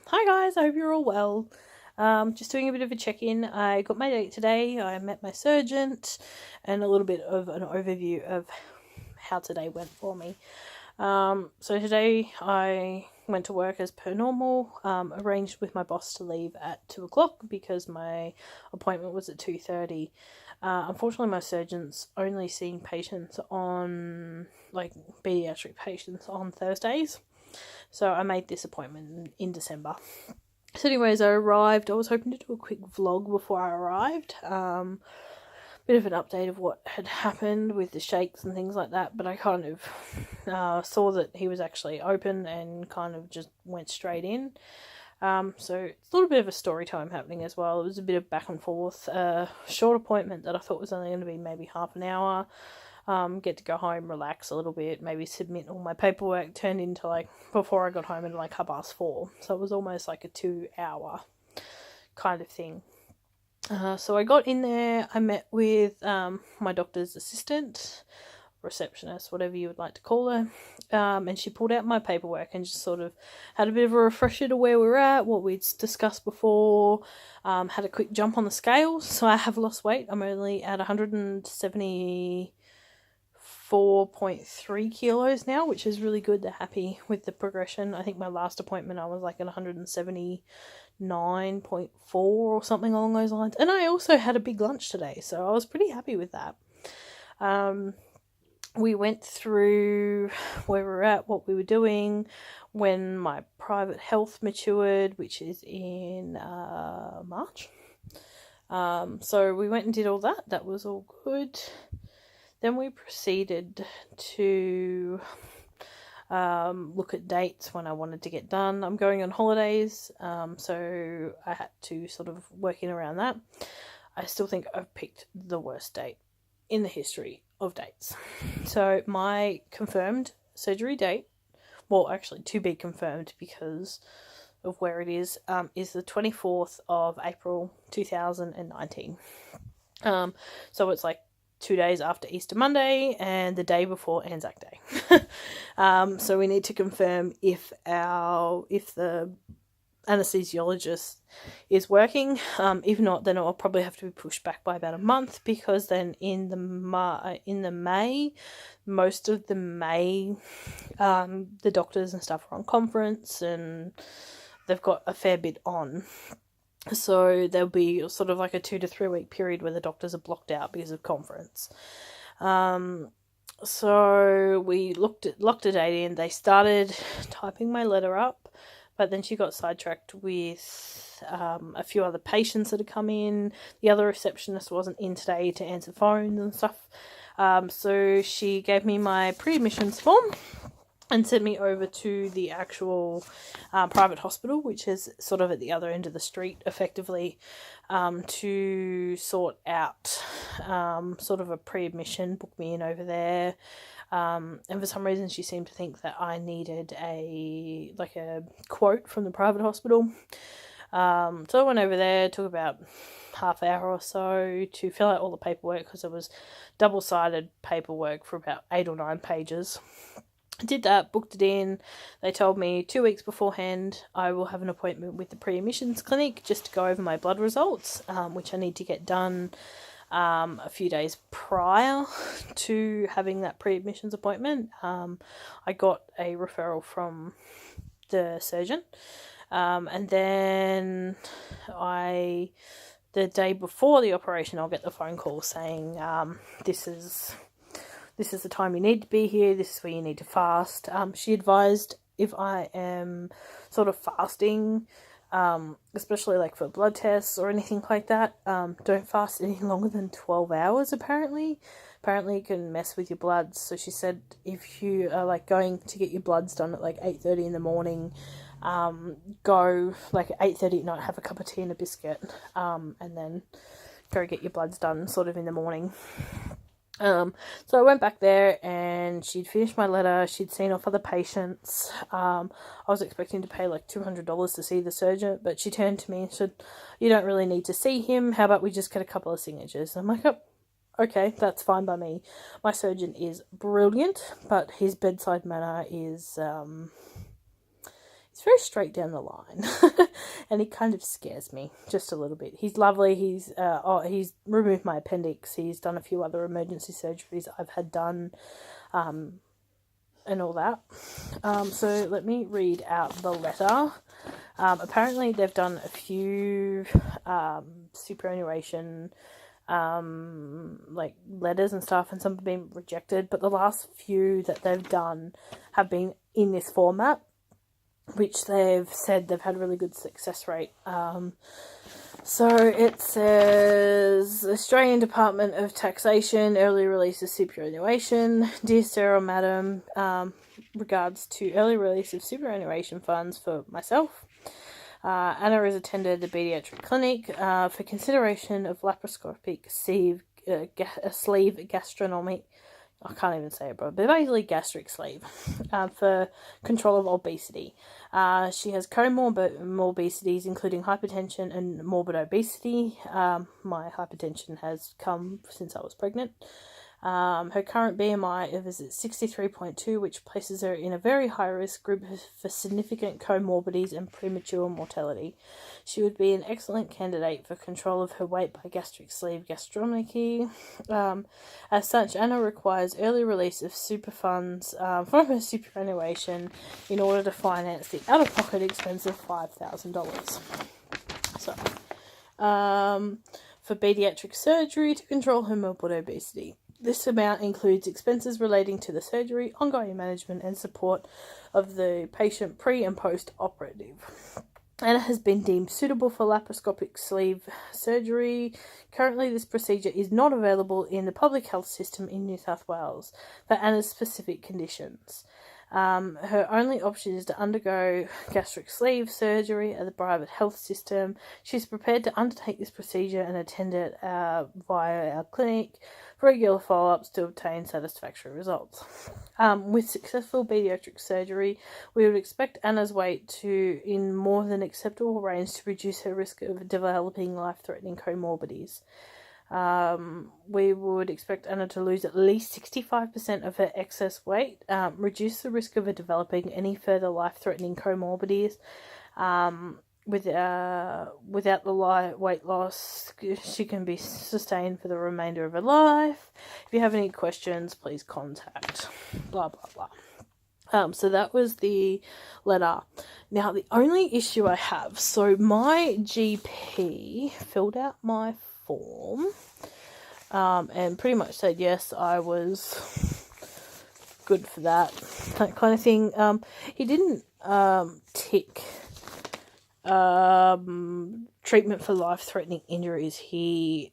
Hi guys, I hope you're all well. Just doing a bit of a check-in. I got my date today. I met my surgeon and a little bit of an overview of how today went for me. So today I went to work as per normal, arranged with my boss to leave at 2 o'clock because my appointment was at 2:30. Unfortunately, my surgeon's only seeing patients on, paediatric patients on Thursdays. So I made this appointment in December. So anyways, I arrived. I was hoping to do a quick vlog before I arrived. Bit of an update of what had happened with the shakes and things like that, but I kind of saw that he was actually open and kind of just went straight in. So it's a little bit of a story time happening as well. It was a bit of back and forth. Short appointment that I thought was only going to be maybe half an hour. Get to go home, relax a little bit, maybe submit all my paperwork, turned into before I got home at 4:30. So it was almost like a 2 hour kind of thing. So I got in there, I met with my doctor's assistant, receptionist, whatever you would like to call her, and she pulled out my paperwork and just sort of had a bit of a refresher to where we're at, what we'd discussed before, had a quick jump on the scales. So I have lost weight. I'm only at 174.3 kilos now, which is really good. They're happy with the progression. I think my last appointment I was at 179.4 or something along those lines. And I also had a big lunch today, so I was pretty happy with that. We went through where we're at, what we were doing, when my private health matured, which is in March. So we went and did all that. That was all good. Then we proceeded to look at dates when I wanted to get done. I'm going on holidays, so I had to sort of work in around that. I still think I've picked the worst date in the history of dates. So my confirmed surgery date, well, actually to be confirmed because of where it is the 24th of April 2019. So it's 2 days after Easter Monday and the day before Anzac Day. So we need to confirm if the anesthesiologist is working. If not, then I'll probably have to be pushed back by about a month, because then in the May, most of the May, the doctors and stuff are on conference and they've got a fair bit on. So there'll be sort of a 2 to 3 week period where the doctors are blocked out because of conference. So we locked a date in. They started typing my letter up, but then she got sidetracked with a few other patients that had come in. The other receptionist wasn't in today to answer phones and stuff. So she gave me my pre-admissions form and sent me over to the actual private hospital, which is sort of at the other end of the street, effectively, to sort out sort of a pre-admission, book me in over there. And for some reason she seemed to think that I needed a quote from the private hospital. So I went over there, took about half hour or so to fill out all the paperwork, because it was double-sided paperwork for about 8 or 9 pages. I did that, booked it in. They told me 2 weeks beforehand I will have an appointment with the pre-admissions clinic just to go over my blood results, which I need to get done a few days prior to having that pre-admissions appointment. I got a referral from the surgeon, and then the day before the operation, I'll get the phone call saying this is the time you need to be here, this is where you need to fast. She advised if I am sort of fasting, especially for blood tests or anything like that, don't fast any longer than 12 hours apparently. Apparently it can mess with your bloods. So she said if you are going to get your bloods done at 8:30 in the morning, go at 8:30 at night, have a cup of tea and a biscuit, and then go get your bloods done sort of in the morning. So I went back there and she'd finished my letter. She'd seen off other patients. I was expecting to pay $200 to see the surgeon, but she turned to me and said, "You don't really need to see him. How about we just get a couple of signatures?" I'm like, "Oh, okay, that's fine by me." My surgeon is brilliant, but his bedside manner is he's very straight down the line. And he kind of scares me just a little bit. He's lovely. He's removed my appendix. He's done a few other emergency surgeries I've had done, and all that. So let me read out the letter. Apparently they've done a few superannuation like letters and stuff, and some have been rejected, but the last few that they've done have been in this format, which they've said they've had a really good success rate. So it says, Australian Department of Taxation, early release of superannuation. Dear Sarah, Madam, regards to early release of superannuation funds for myself. Anna has attended the paediatric clinic for consideration of laparoscopic sleeve gastronomy. I can't even say it, bro. But basically gastric sleeve for control of obesity. She has comorbidities, including hypertension and morbid obesity. My hypertension has come since I was pregnant. Her current BMI is at 63.2, which places her in a very high-risk group for significant comorbidities and premature mortality. She would be an excellent candidate for control of her weight by gastric sleeve gastronomy. As such, Anna requires early release of super funds from her superannuation in order to finance the out-of-pocket expense of $5,000. So, for paediatric surgery to control her morbid obesity. This amount includes expenses relating to the surgery, ongoing management, and support of the patient pre- and post-operative. Anna has been deemed suitable for laparoscopic sleeve surgery. Currently, this procedure is not available in the public health system in New South Wales for Anna's specific conditions. Her only option is to undergo gastric sleeve surgery at the private health system. She's prepared to undertake this procedure and attend it via our clinic for regular follow-ups to obtain satisfactory results. With successful paediatric surgery, we would expect Anna's weight to in more than acceptable range to reduce her risk of developing life-threatening comorbidities. We would expect Anna to lose at least 65% of her excess weight, reduce the risk of her developing any further life-threatening comorbidities. Without the weight loss, she can be sustained for the remainder of her life. If you have any questions, please contact blah blah blah. So that was the letter. Now the only issue I have, so my GP filled out my form and pretty much said yes, I was good for that kind of thing. He didn't tick treatment for life-threatening injuries. He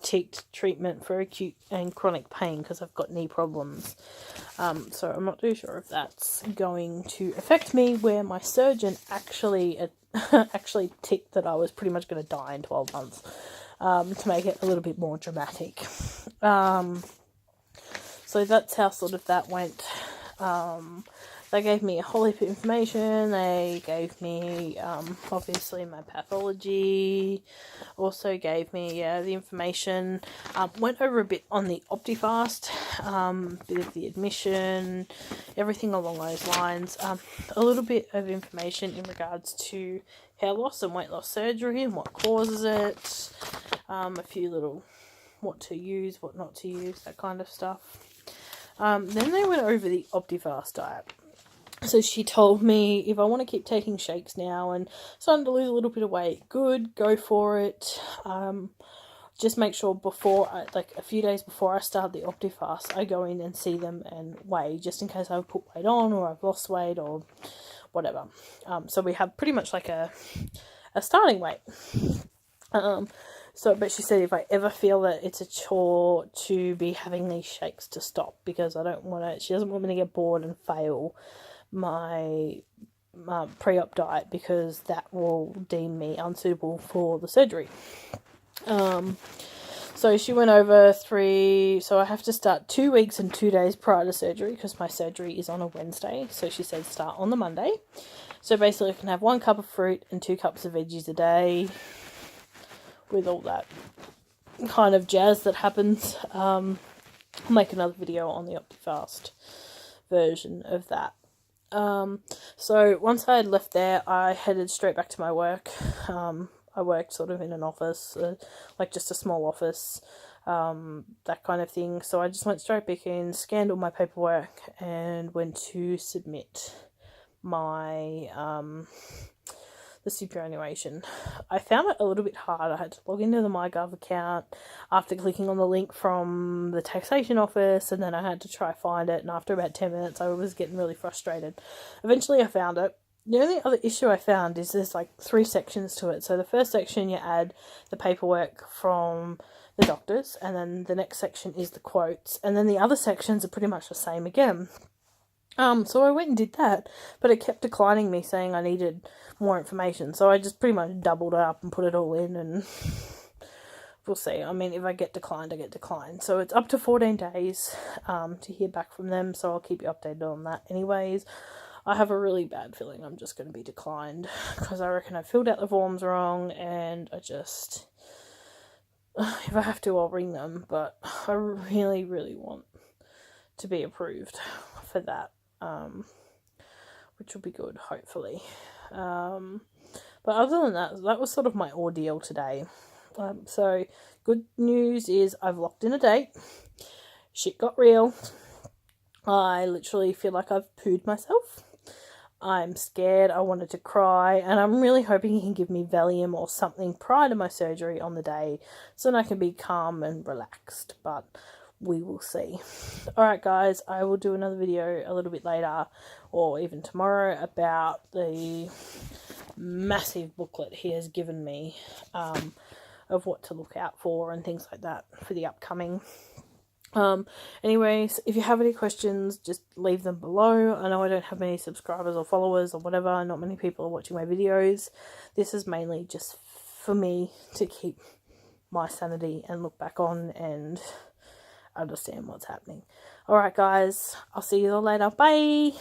ticked treatment for acute and chronic pain because I've got knee problems. So I'm not too sure if that's going to affect me, where my surgeon actually ticked that I was pretty much going to die in 12 months, to make it a little bit more dramatic. So that's how sort of that went. They gave me a whole heap of information. They gave me, obviously, my pathology. Also gave me, the information. Went over a bit on the Optifast, bit of the admission, everything along those lines. A little bit of information in regards to hair loss and weight loss surgery and what causes it. A few little what to use, what not to use, that kind of stuff. Then they went over the Optifast diet. So she told me if I want to keep taking shakes now and starting to lose a little bit of weight, good, go for it. Just make sure a few days before I start the Optifast, I go in and see them and weigh, just in case I've put weight on or I've lost weight or whatever. So we have pretty much like a starting weight. But she said if I ever feel that it's a chore to be having these shakes, to stop, because she doesn't want me to get bored and fail my pre-op diet, because that will deem me unsuitable for the surgery. So she went over so I have to start 2 weeks and 2 days prior to surgery, because my surgery is on a Wednesday. So she said start on the Monday. So basically I can have 1 cup of fruit and 2 cups of veggies a day, with all that kind of jazz that happens. I'll make another video on the Optifast version of that. So once I had left there, I headed straight back to my work. I worked sort of in an office, like just a small office, that kind of thing. So I just went straight back in, scanned all my paperwork, and went to submit my the superannuation. I found it a little bit hard. I had to log into the MyGov account after clicking on the link from the taxation office, and then I had to try find it, and after about 10 minutes I was getting really frustrated. Eventually I found it. The only other issue I found is there's like 3 sections to it. So the first section you add the paperwork from the doctors, and then the next section is the quotes, and then the other sections are pretty much the same again. So I went and did that, but it kept declining me, saying I needed more information. So I just pretty much doubled it up and put it all in, and we'll see. I mean, if I get declined, I get declined. So it's up to 14 days to hear back from them, so I'll keep you updated on that. Anyways, I have a really bad feeling I'm just going to be declined, because I reckon I filled out the forms wrong, and I just... if I have to, I'll ring them, but I really, really want to be approved for that. Which will be good, hopefully. But other than that, that was sort of my ordeal today. So good news is I've locked in a date. Shit got real. I literally feel like I've pooed myself. I'm scared, I wanted to cry, and I'm really hoping he can give me Valium or something prior to my surgery on the day so that I can be calm and relaxed, but we will see. Alright guys, I will do another video a little bit later, or even tomorrow, about the massive booklet he has given me of what to look out for and things like that for the upcoming. Anyways, if you have any questions, just leave them below. I know I don't have many subscribers or followers or whatever, not many people are watching my videos. This is mainly just for me to keep my sanity and look back on and understand what's happening. Alright guys, I'll see you all later. Bye!